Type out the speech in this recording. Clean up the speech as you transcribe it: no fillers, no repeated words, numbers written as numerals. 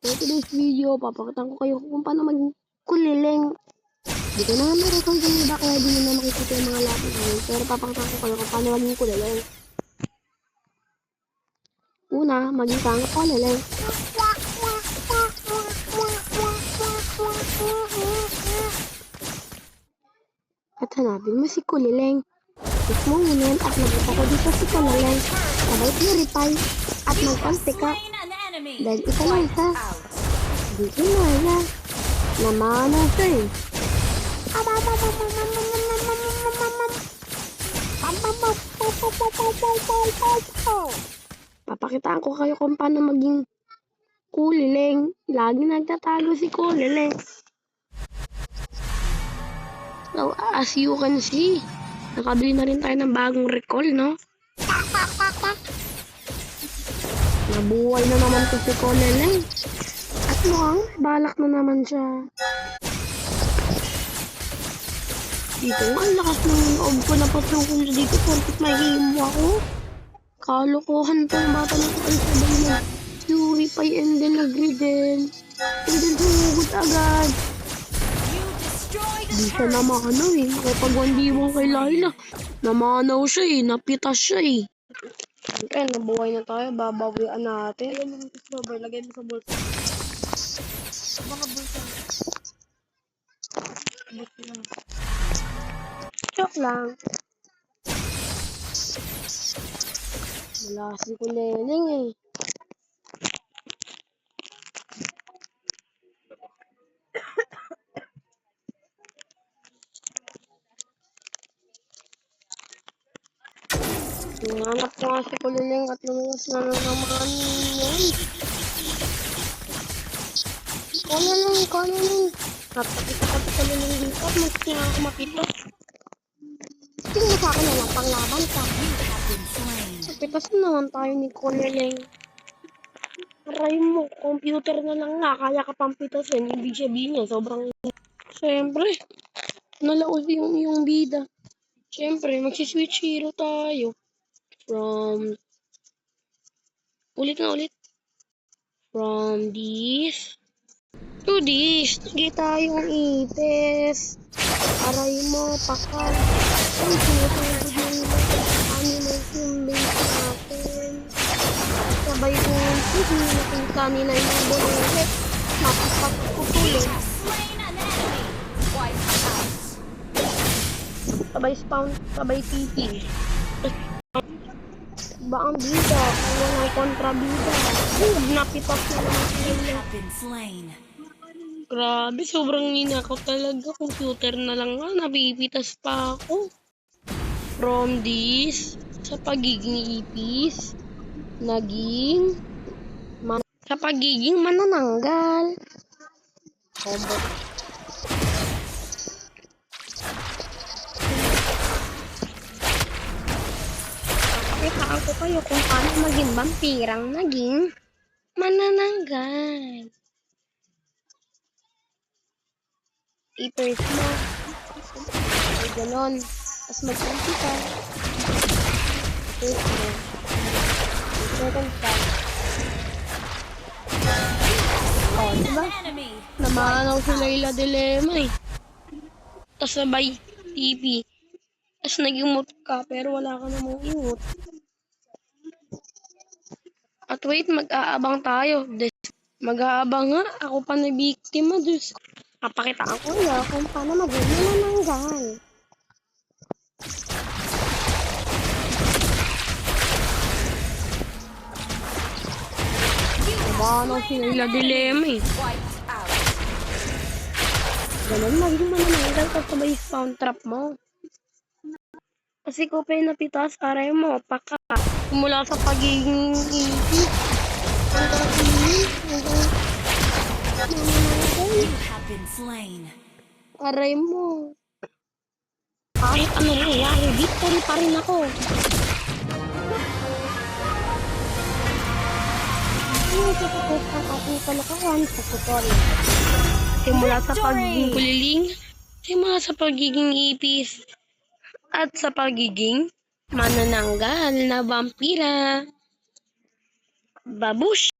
For today's video, papakita ko kayo kung paano maging kuliling. Di ko na meron yung iba kaya di na makikita yung mga lapis ngayon. Pero papakita ko kayo kung paano maging kuliling. Una, maging kang kuliling. At hanapin mo si kuliling. Click mo ngayon at magpunta ko dito si kuliling. Sabay purify at magpanti ka. Dahil isa lang isa. Di ko na namana siya eh. Papakitaan ko kayo kung paano maging kuliling. Lagi nagtatago si kuliling. So, as you can see, nakabili na rin tayo ng bagong recall, no? Nabuhay na naman to si kuliling. At mukhang balak na naman siya. Dito, ang lakas ng loob ko na patrungkol siya dito. Porkit mahimo ako. Kalokohan tong bata na ay sabay na purify and then agree din. And then sumugod agad. Di siya namanaw eh. Nakipag-1v1 kay Layla. Namanaw siya eh. Napitas siya eh. Okay, nabuhay na tayo. Babawian natin. Ayan yung rubber. Lagay mo sa bulsa. Mga bulsa. Bulsa lang. Joke lang. Wala si kuliling eh. Nanganap ko nga si kuliling at lumuwas na naman yun. Kuliling. Napakita ko si kuliling dito at maski nga ako makita. Tingin mo sa akin na lang panglaban ka. Napitas na naman tayo ni kuliling. Aray mo, computer na lang nga, kaya ka pang pitasin. Ibig sabihin niya, sobrang... Siyempre, nalaos yung bida. Siyempre, magsiswitch hero tayo. From this to this. Nakita yung ipis. Aray mo, pakal. Ay, sinusugod yung animals yung base natin. Sabay ko hindi nakita nila yung bulilit. Mapapagpupulin. Sabay spawn, sabay TP. Ba ang bida? Kung walang kontrabida. Napitas na naman sila. Grabe, sobrang ninakaw talaga. Computer na lang nga, napipitas pa ako. From this, sa pagiging ipis, sa pagiging manananggal. Combo. Ipakaan ko kayo kung paano maging vampirang naging manananggal. I-first mo. Ay, ganon. Tapos mag-anti ka. First mo. Second ka. Oh, diba? Namanaw si Layla Dilemma eh. Tapos sabay TP. Tapos nag-emote ka pero wala ka namang emote. At wait, mag-aabang tayo. Mag-aabang nga. Ako pa na biktima. Diyos. Papakitaan ko na kung paano maging manananggal. Namanaw si Layla Dilemma eh. Ganun, maging manananggal ka sabay spawn trap mo. Kasi ko pa yung napitas, aray mo, paka. Mula sa pagiging easy. Aray mo. Kahit ano nangyari, victory pa rin ako. Ito ang ating kalakawan sa tutorial. Simula sa pagiging kuliling, simula sa pagiging ipis, at sa pagiging manananggal na vampira. Babush!